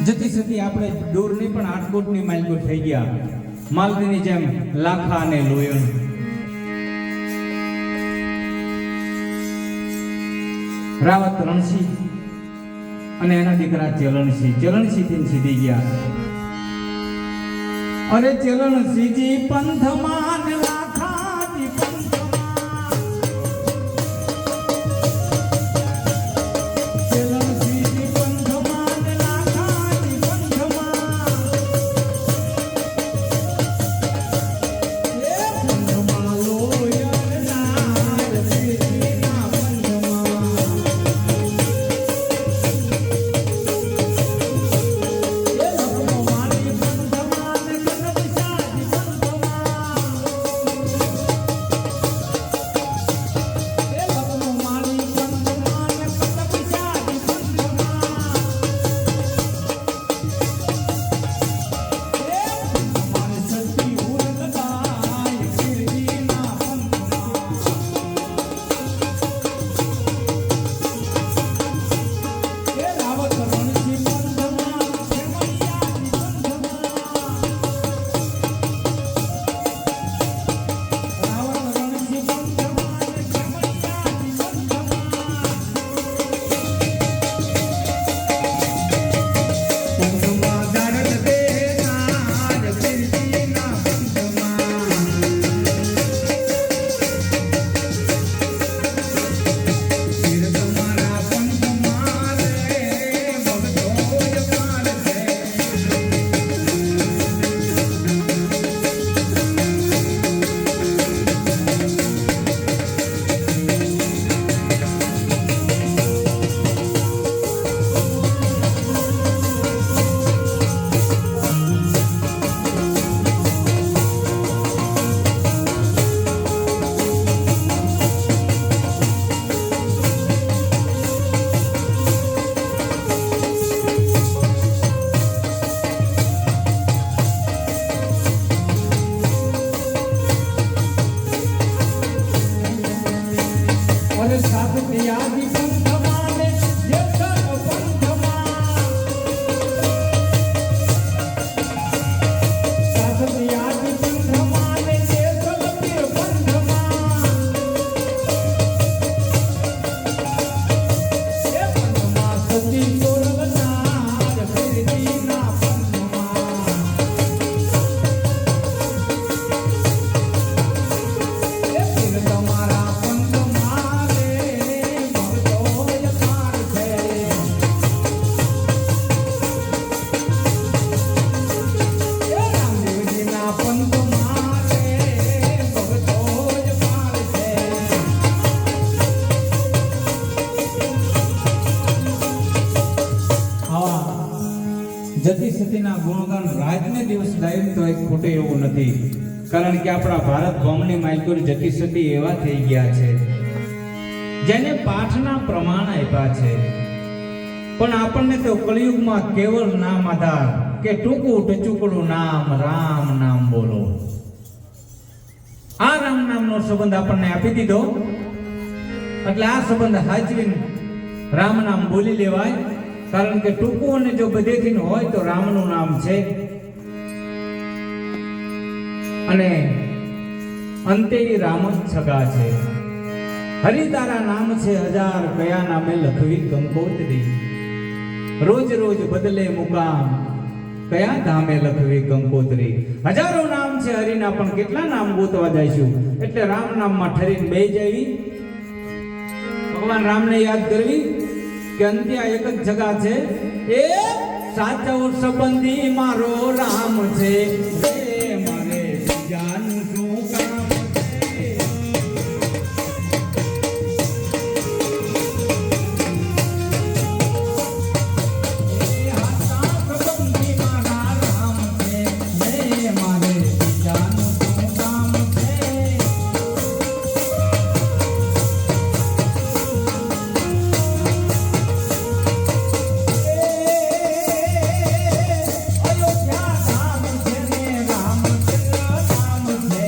જતી સતી આપણે દૂર નહીં પણ આટકોટની માલકોટ થઈ ગયા. માલતીની જેમ લાખા અને લોયણ. રાવત રણસિંહ અને એના દીકરા ચલણસિંહ થી સીધી ગયા. અરે ચલણસિંહજી પંથમાં ને લાખાજી પંથમાં, ચલણસિંહજી પંથમાં ને લાખાજી પંથમાં, એ પંથમાં લોયણ ના રસિકના પંથમાં, એ લખનો મારી પંથમાં ને કનકશાજી પંથમાં, એ લખનો મારી પંથમાં ને કનકશાજી પંથમાં, એ પંથમાં સતી ઉરલદાય ફિરજીના પંથમાં, એ રાવત રણસિંહ પંથમાં ખેમૈયાજી પંથમાં, રાવત રણસિંહ પંથમાં ને ખેમૈયાજી પંથમાં, પંથમાં દારદ દેનાર ફિરજીના પંથમાં, ફિર તમારા પંથમાં રે ભગતોય પાર છે. અરે સાત પિયાજી પંથમાં ને જેસર પંથમાં, સાત પિયાજી પંથમાં ને જેસર પીર પંથમાં, એ પંથમાં સતી ઉરલદાય ફિરજીના પંથમાં, એ ફિર તમારા પંથમાં રે ભગતોય પાર છે. એ રામદેવજીના પંથમાં રે ભગતોય પાર છે. આવા જતી સતીના ગુણગાન રાતને દિવસ ગાય તો એક ખોટે એવું નથી. કારણ કે આપણા ભારત ભૂમિની માલકોર જતી સતી એવા થઈ ગયા છે જેને પાઠના પ્રમાણ આપ્યા છે, પણ આપણને તો કળિયુગમાં કેવળ નામ આધાર કે ટૂંકું ટચુકડું નામ રામ નામ બોલો. આ રામ નામનો સંબંધ આપણને આપી દીધો એટલે આ સંબંધ હાજરીને રામ નામ બોલી લેવાય. કારણ કે ટૂંકું અને જો બધેથી હોય તો રામનું નામ છે અને અંતે ઈ રામ જ છગા છે. હરિ તારા નામ છે હજાર, કયા નામે લખવી કંકોત્રી, રોજ રોજ બદલે મુકામ, કયા ધામે લખવી કંકોત્રી. હજારો નામ છે હરિના, પણ કેટલા નામ ગોતવા જઈશું. એટલે રામ નામમાં ઠરીને બે જવી, ભગવાન રામને યાદ કરવી કે અંતે આ એક જ જગા છે. એ સાચો સંબંધી મારો રામ છે, એ મારે બીજાનું શું કામ છે. એ સાચા સંબંધી મારા રામ છે, એ મારે બીજાનું શું કામ છે. અયોધ્યા ધામ છે ને રામચંદ્ર ધામ છે.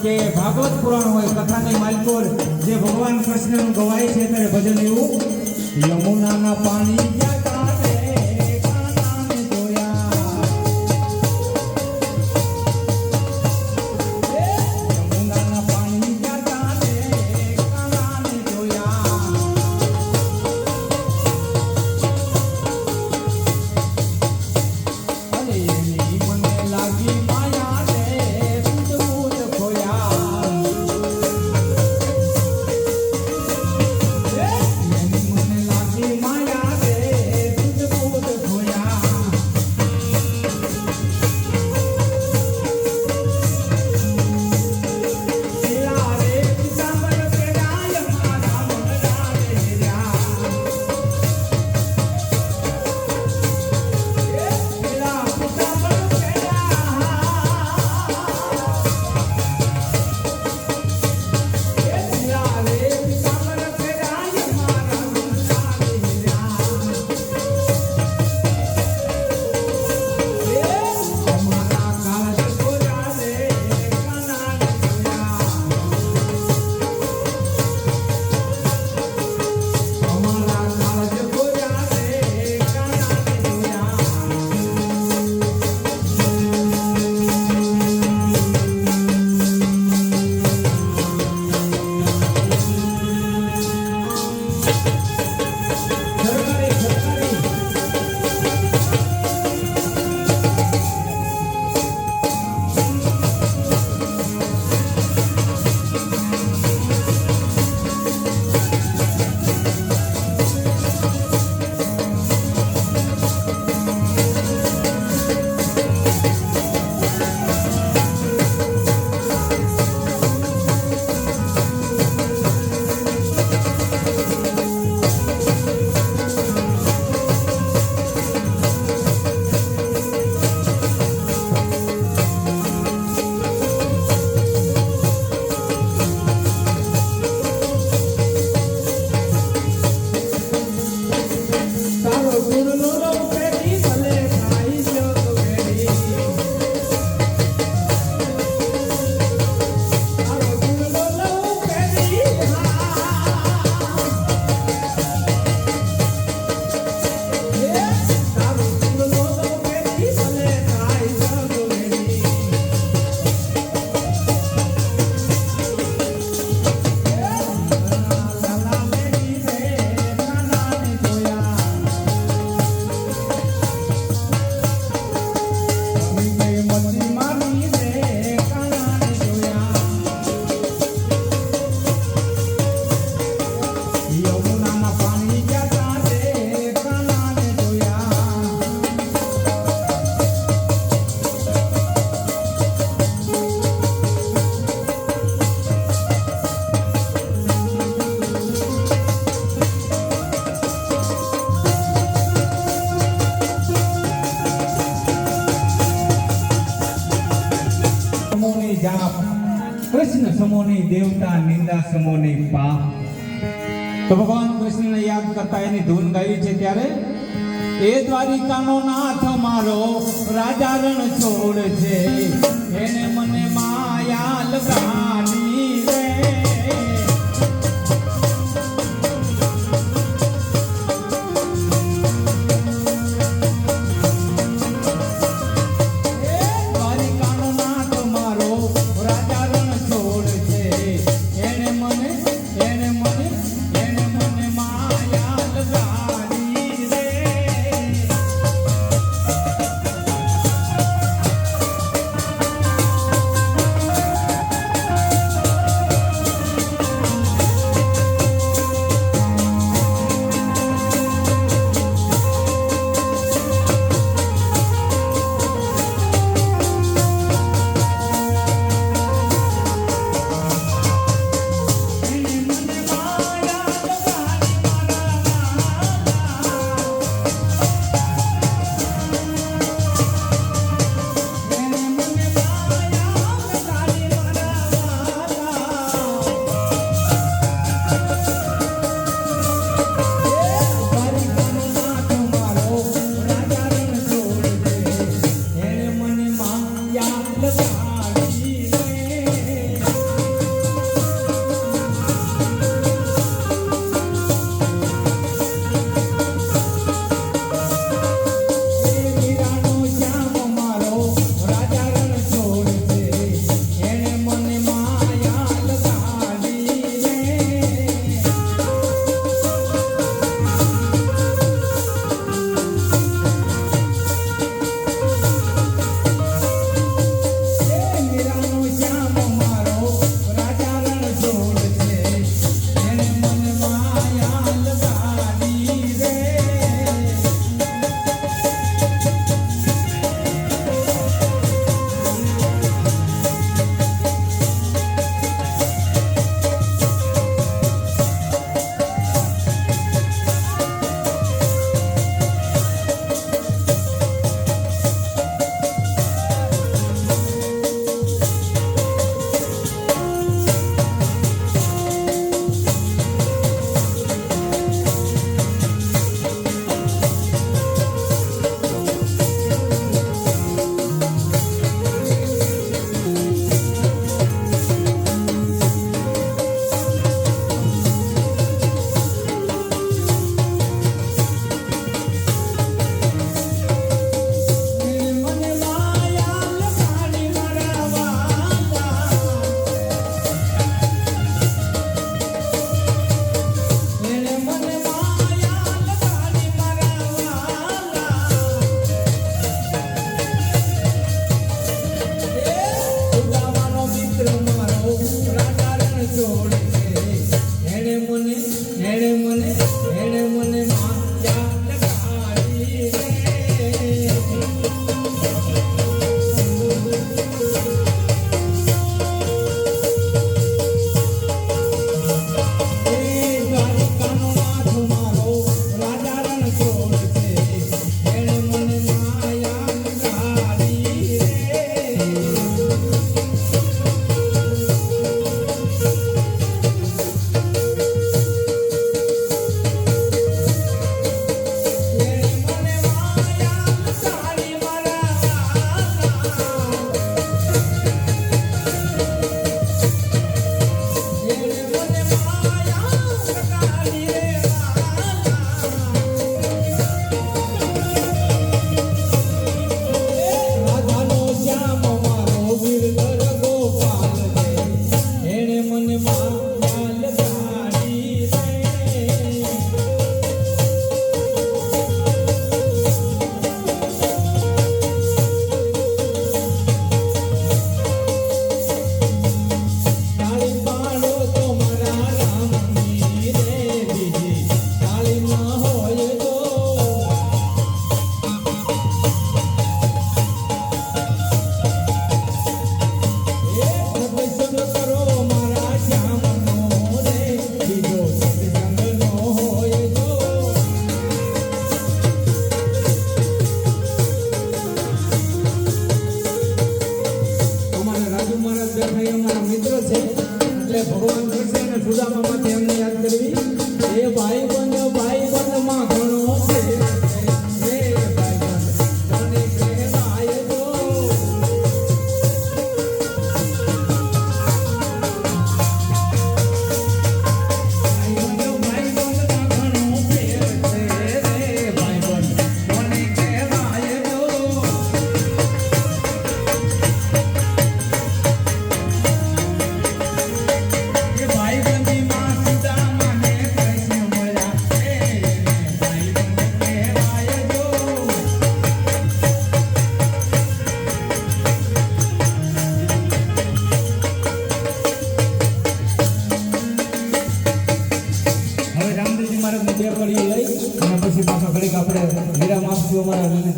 કે ભાગવત પુરાણ હોય કથાની માલકોર જે ભગવાન કૃષ્ણનું ગવાય છે ત્યારે ભજન એવું યમુનાના પાણી ક્યાં કાઢે કાનાને જોયા યમુનાના પાણી ક્યાં કાઢે કાનાને જોયા જાપ, કૃષ્ણ સમો નહીં દેવતા, નિંદા સમો નહીં પાપ. તો ભગવાન કૃષ્ણને યાદ કરતા એની ધૂન ગાવી છે ત્યારે એ દ્વારિકાનો નાથ મારો રાજા રણ છોડ છે, એને મને માયા લગાડી રે. દ્વારિકાનો નાથ મારો રાજા રણ છોડ છે, એને મને માયા લગાડી રે.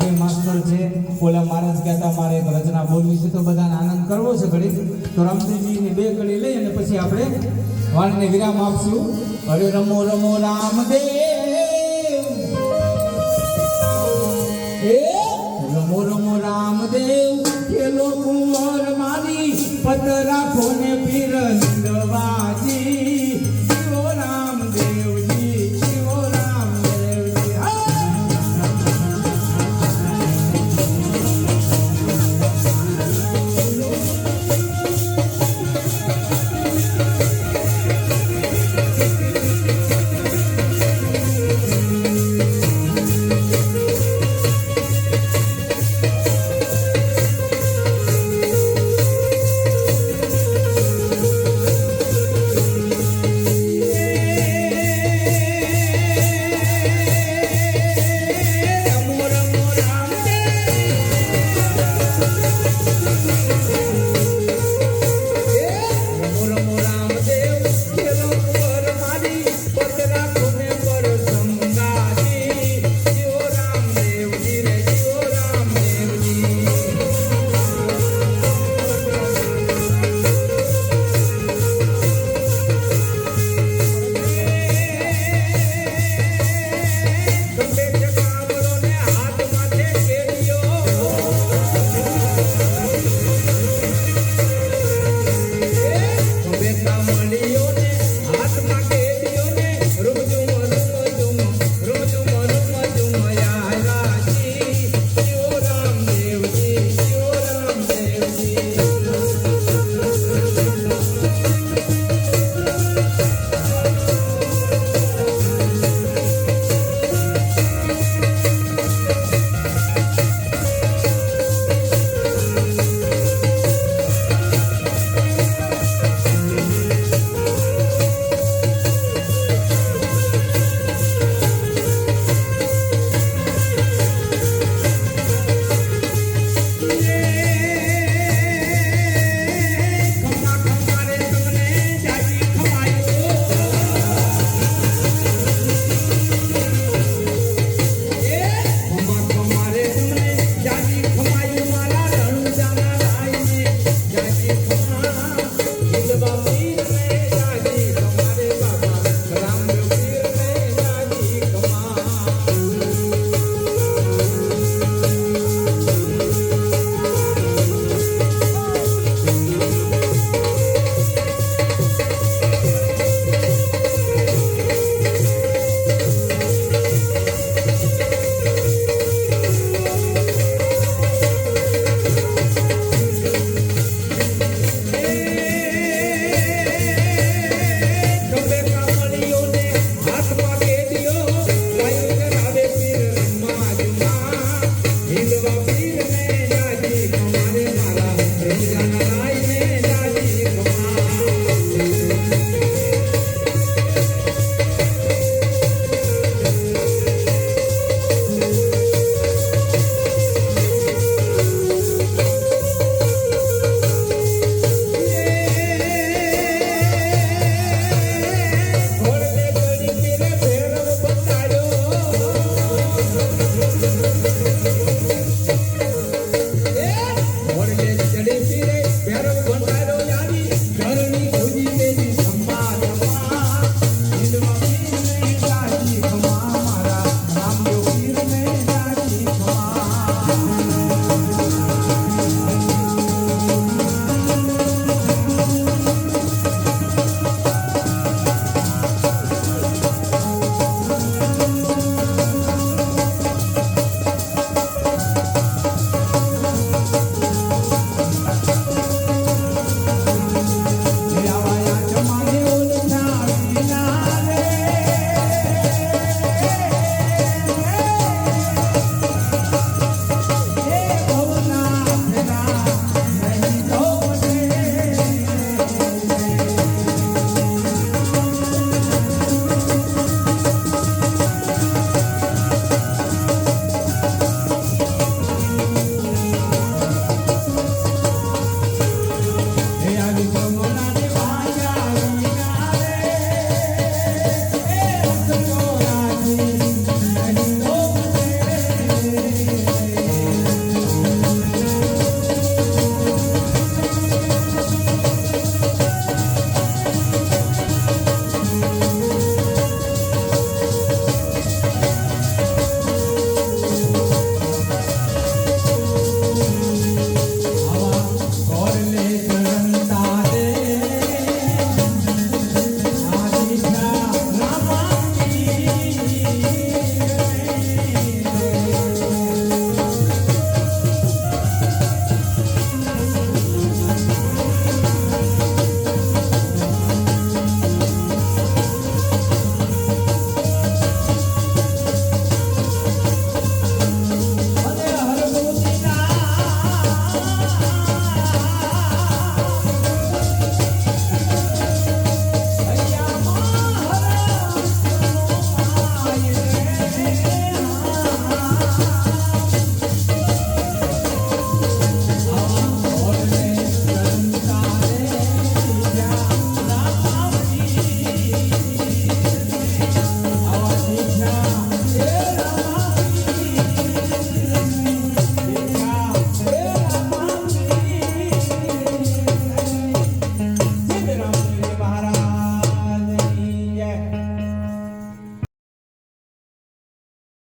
બે માસ્ટર છે. ઓલા મહારાજ કહેતા મારે એક રચના બોલવી છે તો બધાને આનંદ કરવો છે ઘડી. તો રામદેવજીની બે કડી લઈ અને પછી આપણે વાણીને વિરામ આપશું. અરે રમો રમો રામદેવ, એ રમો રમો રામદેવ, ખેલો કુંવર મારી પત રાખો ને પીર નિંદવા.